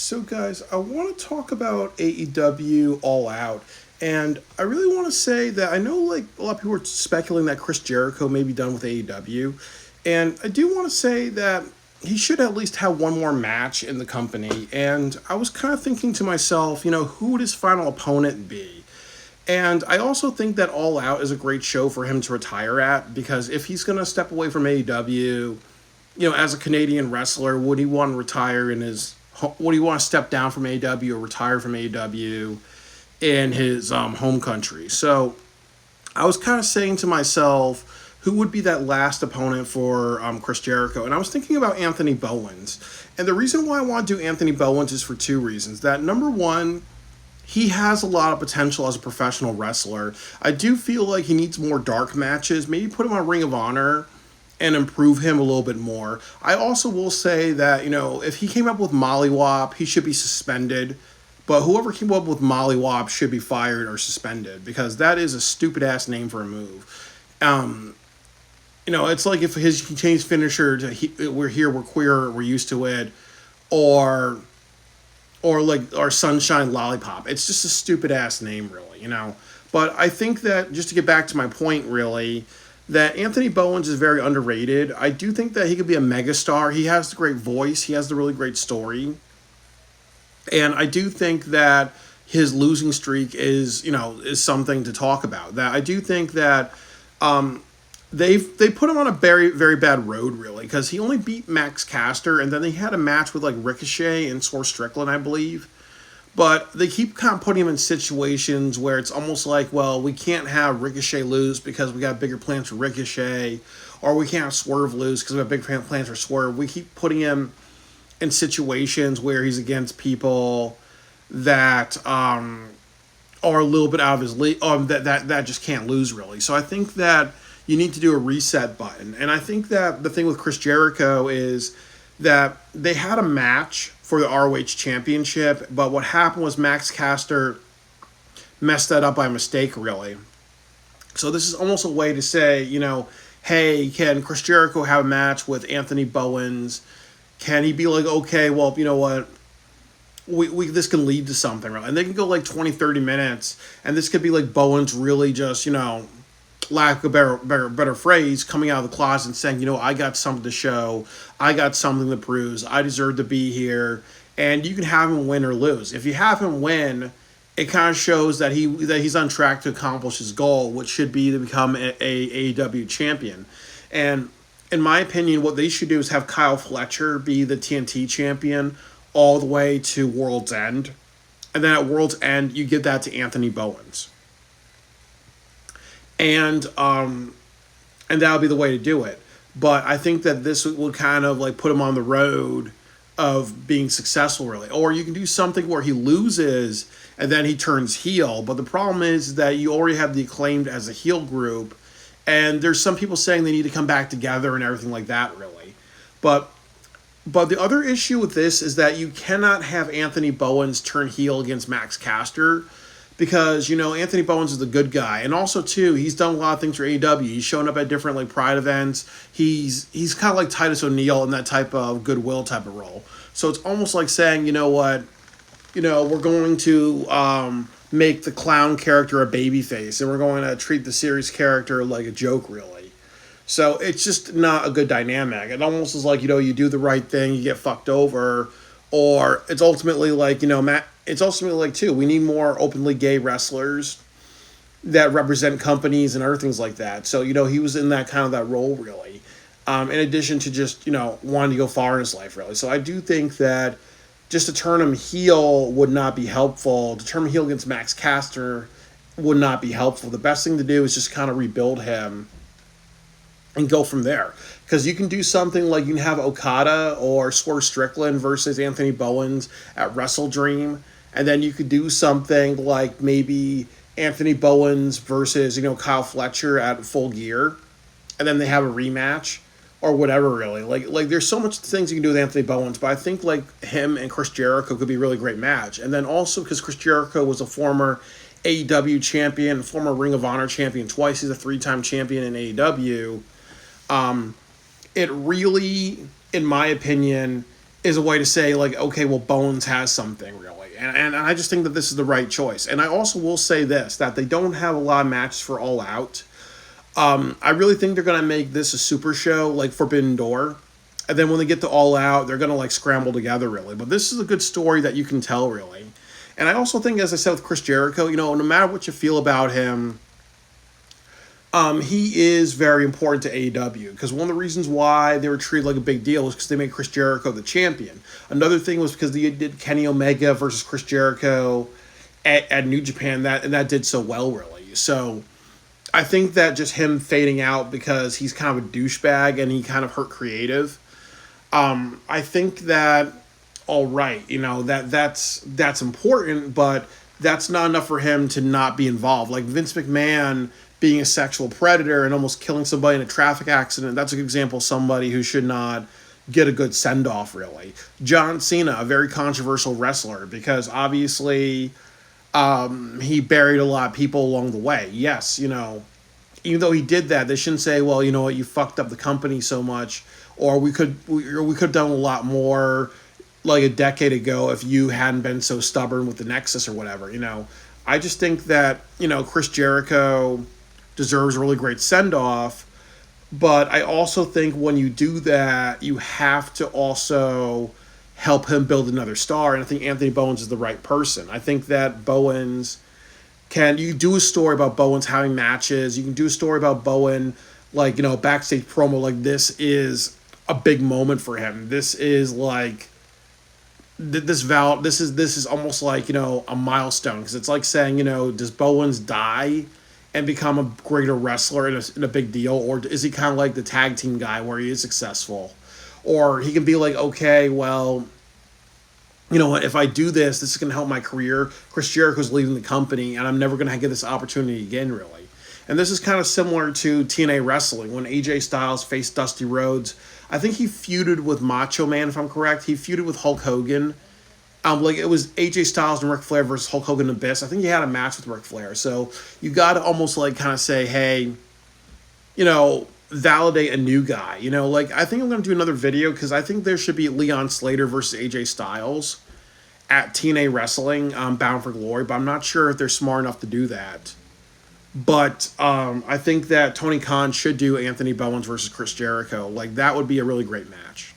So, guys, I want to talk about AEW All Out. And I really want to say that I know, like, a lot of people are speculating that Chris Jericho may be done with AEW. And I do want to say that he should at least have one more match in the company. And I was kind of thinking to myself, who would his final opponent be? And I also think that All Out is a great show for him to retire at because if he's going to step away from AEW, as a Canadian wrestler, would he want to retire in his would he want to step down from AEW or retire from AEW in his home country? So I was kind of saying to myself, who would be that last opponent for Chris Jericho? And I was thinking about Anthony Bowens. And the reason why I want to do Anthony Bowens is for two reasons. That number one, he has a lot of potential as a professional wrestler. I do feel like he needs more dark matches. Maybe put him on Ring of Honor and improve him a little bit more. I also will say that, if he came up with Mollywop, he should be suspended. But whoever came up with Mollywop should be fired or suspended because that is a stupid ass name for a move. It's like if he changed finisher to we're here, we're queer, we're used to it, or like our Sunshine Lollipop. It's just a stupid ass name, really. But I think that just to get back to my point, really, that Anthony Bowens is very underrated. I do think that he could be a megastar. He has the great voice. He has the really great story. And I do think that his losing streak is something to talk about. That I do think that they put him on a very, very bad road, really, because he only beat Max Caster, and then they had a match with like Ricochet and Swerve Strickland, I believe. But they keep kind of putting him in situations where it's almost like, well, we can't have Ricochet lose because we got bigger plans for Ricochet, or we can't have Swerve lose because we have big plans for Swerve. We keep putting him in situations where he's against people that are a little bit out of his league, that just can't lose, really. So I think that you need to do a reset button. And I think that the thing with Chris Jericho is that they had a match for the ROH Championship, but what happened was Max Caster messed that up by mistake, really. So this is almost a way to say, hey, can Chris Jericho have a match with Anthony Bowens? Can he be like, okay, well, you know what? We this can lead to something, right? And they can go like 20, 30 minutes, and this could be like Bowens really just, lack of a better phrase, coming out of the closet and saying, I got something to show, I got something to prove, I deserve to be here, and you can have him win or lose. If you have him win, it kind of shows that he's on track to accomplish his goal, which should be to become a AEW champion. And in my opinion, what they should do is have Kyle Fletcher be the TNT champion all the way to World's End, and then at World's End, you give that to Anthony Bowens. And that would be the way to do it. But I think that this would kind of like put him on the road of being successful, really. Or you can do something where he loses and then he turns heel. But the problem is that you already have the Acclaimed as a heel group, and there's some people saying they need to come back together and everything like that, really. But the other issue with this is that you cannot have Anthony Bowens turn heel against Max Caster, because, Anthony Bowens is the good guy. And also, too, he's done a lot of things for AEW. He's shown up at different, like, Pride events. He's kind of like Titus O'Neil in that type of goodwill type of role. So it's almost like saying, you know what, we're going to make the clown character a babyface, and we're going to treat the serious character like a joke, really. So it's just not a good dynamic. It almost is like, you do the right thing, you get fucked over, or it's ultimately like, it's ultimately like, too, we need more openly gay wrestlers that represent companies and other things like that. So, he was in that kind of that role, really, in addition to just, wanting to go far in his life, really. So I do think that just to turn him heel would not be helpful. To turn him heel against Max Caster would not be helpful. The best thing to do is just kind of rebuild him and go from there. Because you can do something like you can have Okada or Swerve Strickland versus Anthony Bowens at Wrestle Dream. And then you could do something like maybe Anthony Bowens versus, Kyle Fletcher at Full Gear. And then they have a rematch or whatever, really. Like there's so much things you can do with Anthony Bowens, but I think like him and Chris Jericho could be a really great match. And then also because Chris Jericho was a former AEW champion, former Ring of Honor champion twice. He's a 3-time champion in AEW. It really, in my opinion, is a way to say like, okay, well, Bowens has something really, and I just think that this is the right choice. And I also will say this, that they don't have a lot of matches for All Out. I really think they're gonna make this a super show like Forbidden Door, and then when they get to All Out, they're gonna like scramble together really. But this is a good story that you can tell really. And I also think, as I said with Chris Jericho, no matter what you feel about him, he is very important to AEW, because one of the reasons why they were treated like a big deal was because they made Chris Jericho the champion. Another thing was because they did Kenny Omega versus Chris Jericho at New Japan, that did so well really. So I think that just him fading out because he's kind of a douchebag and he kind of hurt creative. I think that, all right, that's important, but that's not enough for him to not be involved. Like Vince McMahon being a sexual predator and almost killing somebody in a traffic accident, that's a good example of somebody who should not get a good send-off, really. John Cena, a very controversial wrestler, because obviously he buried a lot of people along the way. Yes, even though he did that, they shouldn't say, well, you know what, you fucked up the company so much, or we could have done a lot more like a decade ago if you hadn't been so stubborn with the Nexus or whatever. I just think that, Chris Jericho deserves a really great send-off, but I also think when you do that, you have to also help him build another star, and I think Anthony Bowens is the right person. I think that Bowens you do a story about Bowens having matches, you can do a story about Bowen, like, backstage promo, like, this is a big moment for him. This is like this is almost like, a milestone, because it's like saying, does Bowens die and become a greater wrestler in a big deal, or is he kind of like the tag team guy where he is successful, or he can be like, okay, well, if I do this is going to help my career. Chris Jericho's leaving the company, and I'm never going to get this opportunity again, really. And this is kind of similar to TNA Wrestling, when AJ Styles faced Dusty Rhodes. I think he feuded with Macho Man, if I'm correct. He feuded with Hulk Hogan. Like, it was AJ Styles and Ric Flair versus Hulk Hogan and Abyss. I think he had a match with Ric Flair. So you got to almost like kind of say, hey, validate a new guy. Like, I think I'm going to do another video, because I think there should be Leon Slater versus AJ Styles at TNA Wrestling, Bound for Glory, but I'm not sure if they're smart enough to do that. But I think that Tony Khan should do Anthony Bowens versus Chris Jericho. Like, that would be a really great match.